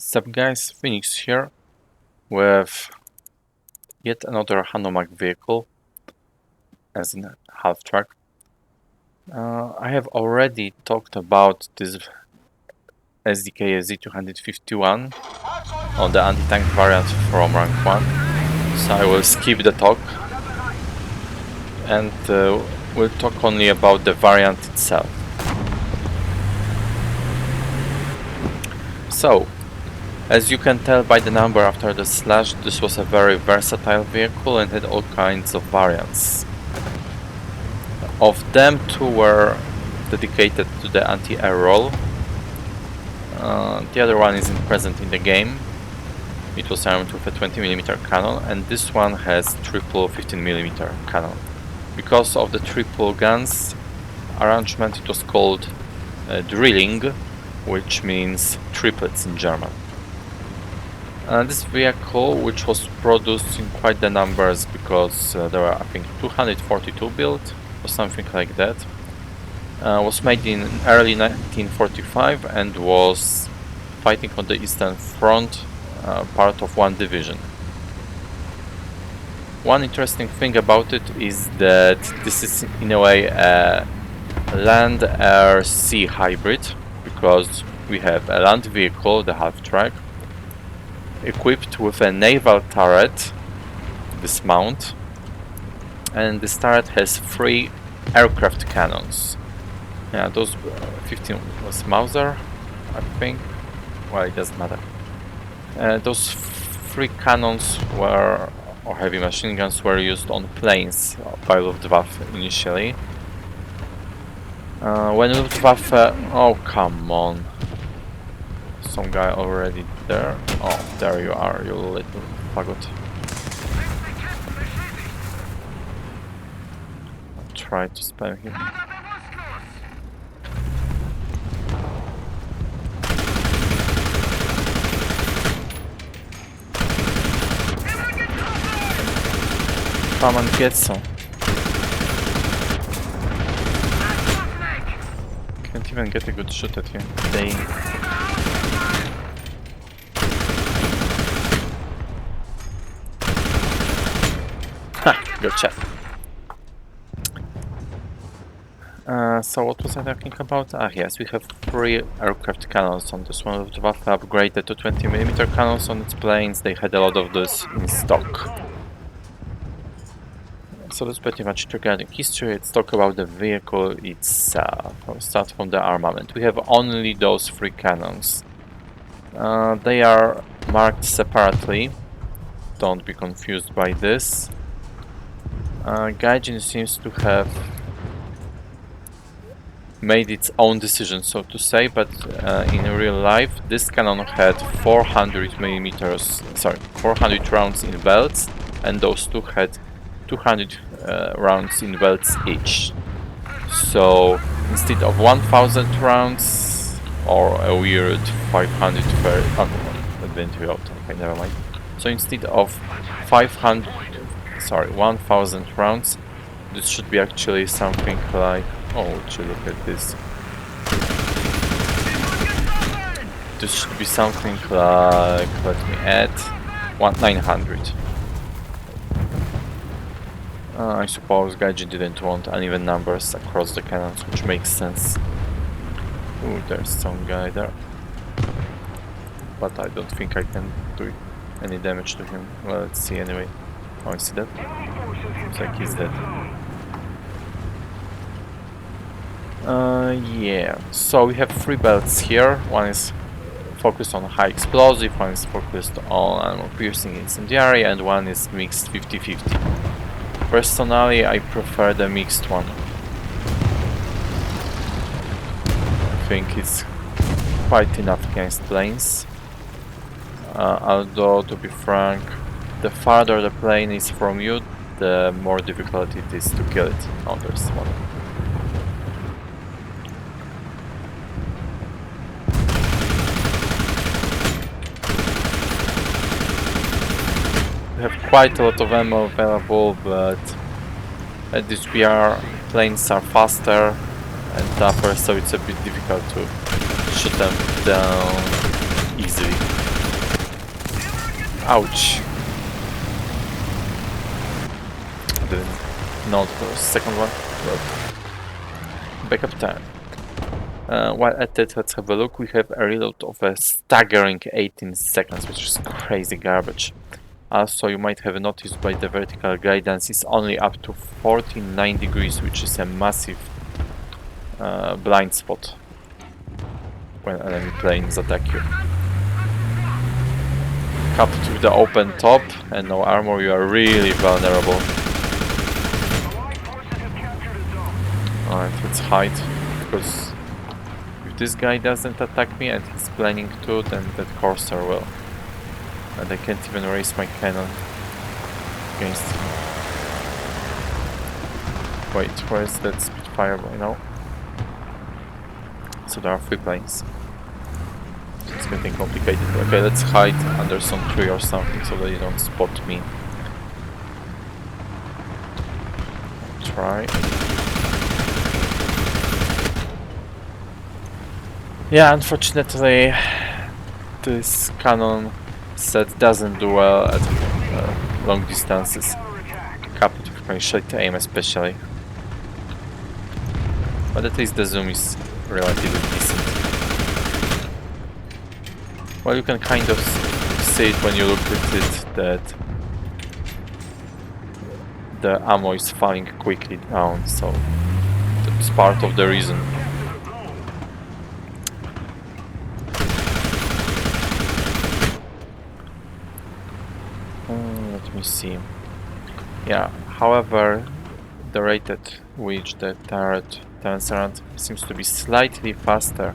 Sup guys, Phoenix here with yet another Hanomag vehicle as in half-track. I have already talked about this Sd.Kfz 251 on the anti-tank variant from rank 1, so I will skip the talk and we'll talk only about the variant itself. So, as you can tell by the number after the slash, this was a very versatile vehicle and had all kinds of variants. Of them, two were dedicated to the anti-air role. The other one isn't present in the game. It was armed with a 20mm cannon, and this one has triple 15mm cannon. Because of the triple guns arrangement, it was called drilling, which means triplets in German. This vehicle, which was produced in quite the numbers because there were, I think, 242 built or something like that, was made in early 1945 and was fighting on the Eastern Front, part of one division. One interesting thing about it is that this is in a way a land-air-sea hybrid, because we have a land vehicle, the half-track, equipped with a naval turret, this mount, and this turret has 3 aircraft cannons. Yeah, those 15 was Mauser, I think. Well, it doesn't matter. Those 3 cannons were, or heavy machine guns, were used on planes by Luftwaffe initially. When Luftwaffe... oh, come on. Some guy already there. Oh, there you are, you little faggot. I'll try to spam him. Come and get some. Can't even get a good shot at him. Dang. Gotcha. So what was I talking about? Yes, we have 3 aircraft cannons on this one. Luftwaffe upgraded to 20mm cannons on its planes. They had a lot of this in stock. So that's pretty much it regarding history. Let's talk about the vehicle itself. I'll start from the armament. We have only those 3 cannons. They are marked separately. Don't be confused by this. Gaijin seems to have made its own decision, so to say, but in real life this cannon had 400 rounds in belts, and those two had 200 rounds in belts each. So instead of 1000 rounds or a weird 500 per... okay, never mind. So instead of 1000 rounds, this should be actually something like... oh, would you look at this? This should be something like... let me add... 900. I suppose Gaijin didn't want uneven numbers across the cannons, which makes sense. Ooh, there's some guy there. But I don't think I can do any damage to him. Well, let's see anyway. Oh, I see that. Looks like he's dead. Yeah, so we have 3 belts here. One is focused on high explosive, one is focused on armor piercing incendiary, and one is mixed 50-50. Personally, I prefer the mixed one. I think it's quite enough against planes. Although, to be frank, the farther the plane is from you, the more difficult it is to kill it. Oh, there's one. We have quite a lot of ammo available, but at this PR planes are faster and tougher, so it's a bit difficult to shoot them down easily. Ouch. Didn't note the second one. But backup time. While at it, let's have a look. We have a reload of a staggering 18 seconds, which is crazy garbage. Also, you might have noticed by the vertical guidance is only up to 49 degrees, which is a massive blind spot when enemy planes attack you. Coupled with the open top and no armor, you are really vulnerable. Alright, let's hide, because if this guy doesn't attack me and he's planning to, then that Corsair will. And I can't even raise my cannon against him. Wait, where is that Spitfire by now? So there are 3 planes. It's getting complicated. Okay, let's hide under some tree or something so that you don't spot me. Try. Yeah, unfortunately, this cannon set doesn't do well at long distances, coupled with my short aim especially. But at least the zoom is relatively decent. Well, you can kind of see it when you look at it that the ammo is falling quickly down, so that's part of the reason. Let me see. Yeah, however, the rate at which the turret turns around seems to be slightly faster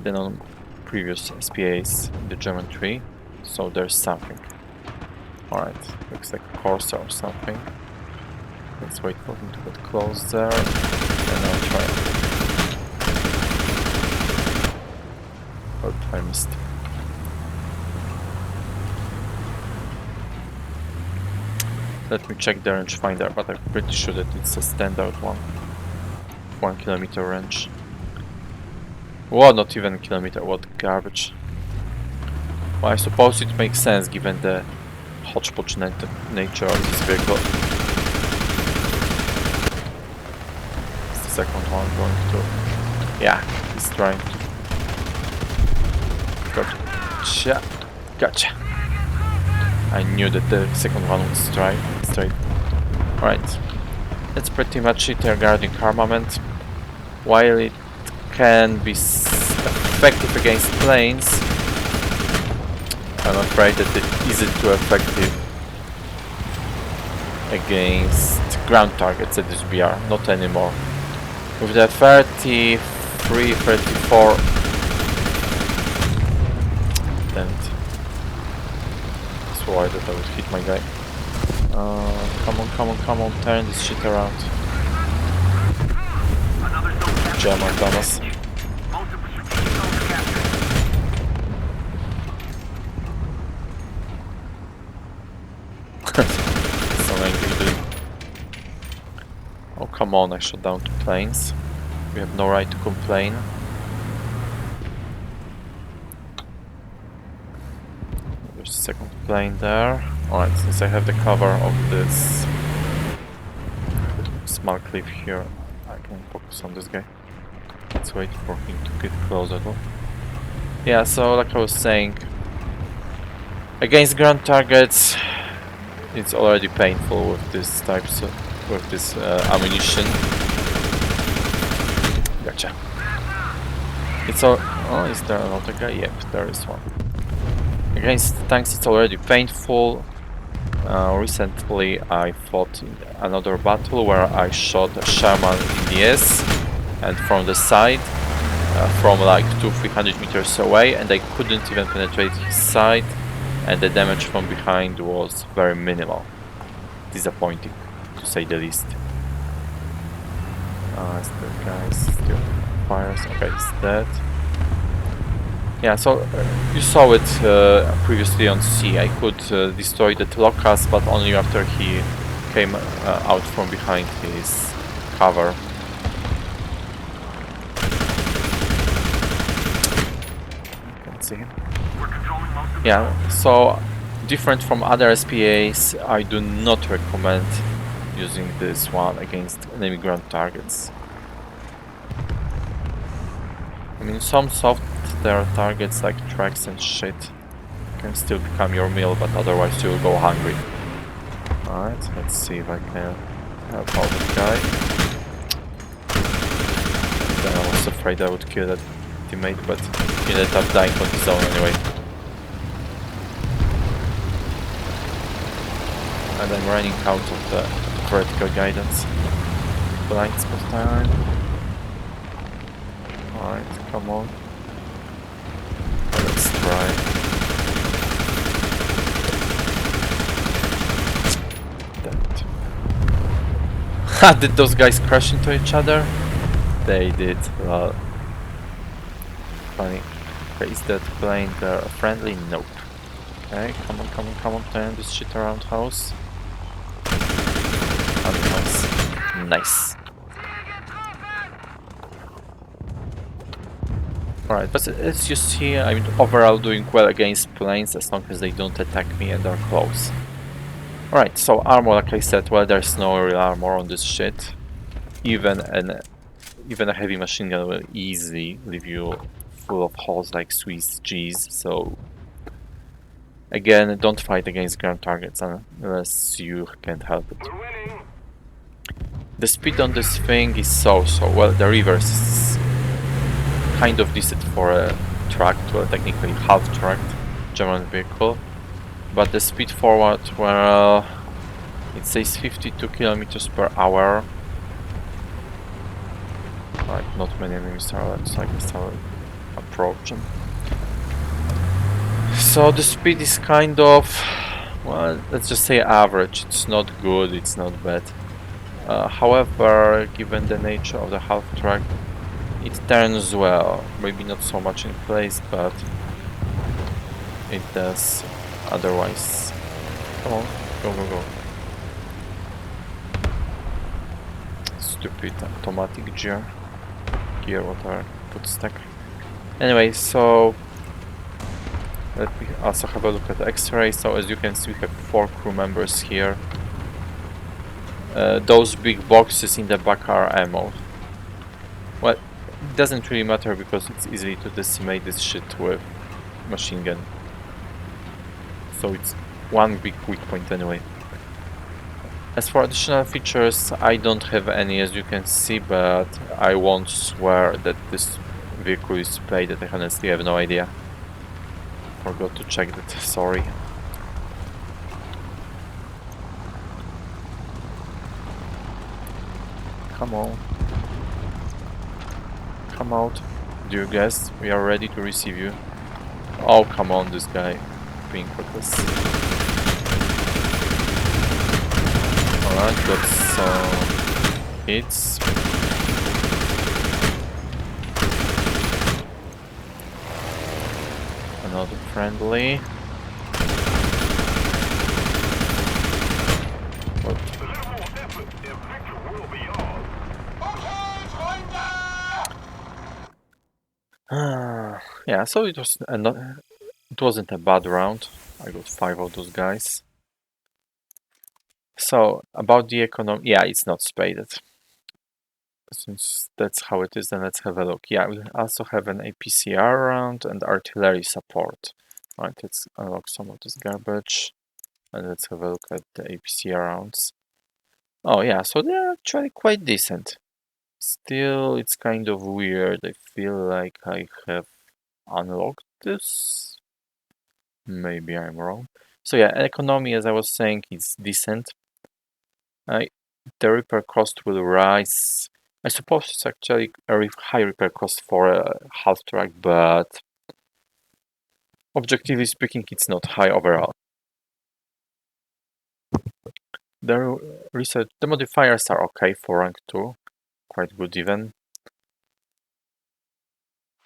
than on previous SPAs in the German tree, so there's something. Alright, looks like a Corsair or something. Let's wait for him to get close there, and I'll try. Oh, I missed. Let me check the rangefinder, but I'm pretty sure that it's a standard one. 1 kilometer range. Whoa, not even a kilometer, what garbage. Well, I suppose it makes sense given the hodgepodge nature of this vehicle. It's the second one going to... Yeah, he's trying to... Gotcha. Gotcha. I knew that the second one would strike straight. Alright. That's pretty much it regarding armament. While it can be effective against planes, I'm afraid that it isn't too effective against ground targets at this BR, not anymore. With the 33, 34 and that's why that I would hit my guy. Come on, turn this shit around. German Thomas. So angry, dude. Oh, come on, I shot down 2 planes. We have no right to complain. There's a second plane there. Alright, since I have the cover of this small cliff here, I can focus on this guy. Let's wait for him to get closer though. Yeah, so like I was saying, against ground targets, it's already painful with this types of, with this ammunition. Gotcha. It's all. Oh, is there another guy? Yep, there is one. Against tanks, it's already painful. Recently, I fought in another battle where I shot a Sherman in the S and from the side, from like 200-300 meters away, and I couldn't even penetrate his side, and the damage from behind was very minimal. Disappointing, to say the least. The guy still fires. Okay, he's dead. Yeah, so you saw it previously on C. I could destroy the Locust, but only after he came out from behind his cover. You can see him. Yeah, so Different from other SPAs, I do not recommend using this one against enemy ground targets. I mean, some soft targets like tracks and shit can still become your meal, but otherwise you'll go hungry. Alright, let's see if I can help out this guy. Then I was afraid I would kill that teammate, but he ended up dying on his own anyway. And I'm running out of the vertical guidance. Blind spot time. Alright, come on. Let's try. That. Ha! Did those guys crash into each other? They did. Well, funny. Okay, is that plane there friendly? Nope. Okay, come on, come on, come on, turn this shit around house. Nice. Alright, but as you see, I'm overall doing well against planes as long as they don't attack me and are close. Alright, so armor, like I said, well, there's no real armor on this shit. Even a heavy machine gun will easily leave you full of holes like Swiss cheese, so again, don't fight against ground targets unless you can't help it. The speed on this thing is so-so. Well, the reverse is kind of decent for a tracked, well, technically half-tracked German vehicle. But the speed forward, well, it says 52 kilometers per hour. Right, not many enemies are left, so I can start approaching. So the speed is kind of, well, let's just say average. It's not good, it's not bad. However, given the nature of the half-track, it turns well. Maybe not so much in place, but it does otherwise. Come on, go, go, go. Stupid automatic gear, whatever, put stack. Anyway, so let me also have a look at the X-ray. So as you can see, we have 4 crew members here. Those big boxes in the back are ammo. Well, it doesn't really matter because it's easy to decimate this shit with machine gun. So it's one big weak point anyway. As for additional features, I don't have any, as you can see, but I won't swear that this vehicle is plated. I honestly have no idea. Forgot to check that, sorry. Come on. Come out. Dear guest, we are ready to receive you. Oh, come on, this guy. Being reckless. Alright, got some hits. Another friendly. Yeah, so it wasn't a bad round. I got 5 of those guys. So about the economy, yeah, it's not spaded. Since that's how it is, then let's have a look. Yeah, we also have an APCR round and artillery support. Right, let's unlock some of this garbage and let's have a look at the APCR rounds. Oh yeah, so they're actually quite decent. Still, it's kind of weird. I feel like I have unlocked this. Maybe I'm wrong. So yeah, economy, as I was saying, is decent. The repair cost will rise. I suppose it's actually a high repair cost for a half track, but objectively speaking, it's not high overall. The modifiers are okay for rank 2, quite good even.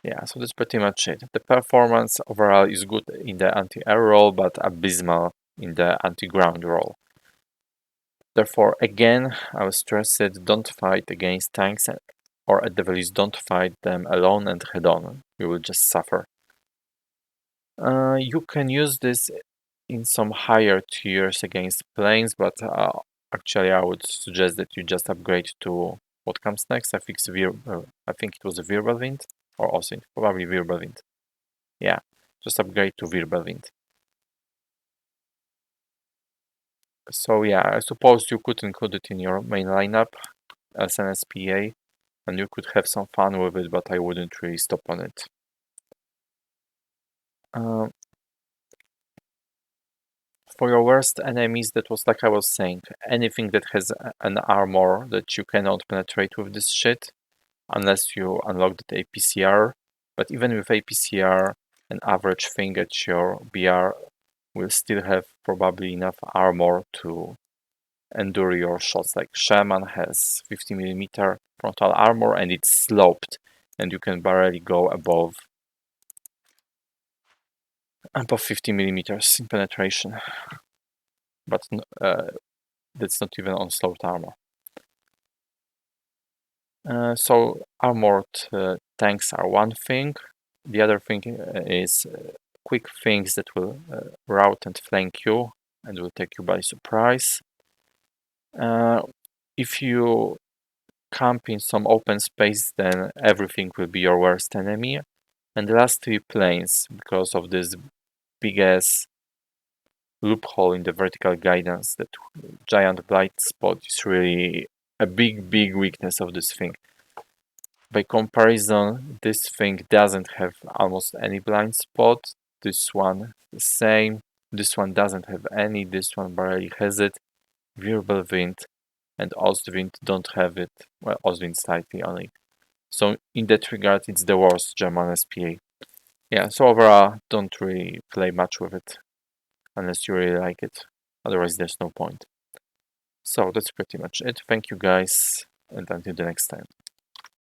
Yeah, so that's pretty much it. The performance overall is good in the anti-air role, but abysmal in the anti-ground role. Therefore, again, I will stress it, don't fight against tanks, or at the very least, don't fight them alone and head-on. You will just suffer. You can use this in some higher tiers against planes, but actually I would suggest that you just upgrade to what comes next. I think it was a Wirbelwind or also probably Wirbelwind. Yeah, just upgrade to Wirbelwind. So yeah, I suppose you could include it in your main lineup as an SPA, and you could have some fun with it, but I wouldn't really stop on it. For your worst enemies, that was like I was saying, anything that has an armor that you cannot penetrate with this shit, unless you unlock the APCR. But even with APCR, an average thing at your BR will still have probably enough armor to endure your shots. Like Shaman has 50mm frontal armor and it's sloped, and you can barely go above 50mm in penetration. But that's not even on sloped armor. So armored tanks are one thing. The other thing is quick things that will route and flank you and will take you by surprise. If you camp in some open space, then everything will be your worst enemy. And the last three planes, because of this big ass loophole in the vertical guidance, that giant blind spot is really a big weakness of this thing. By comparison, this thing doesn't have almost any blind spot. This one the same. This one doesn't have any. This one barely has it. Wirbelwind and Ostwind don't have it. Well, Ostwind slightly only. So in that regard, it's the worst German SPA. Yeah, so overall, don't really play much with it unless you really like it. Otherwise, there's no point. So that's pretty much it. Thank you guys, and until the next time.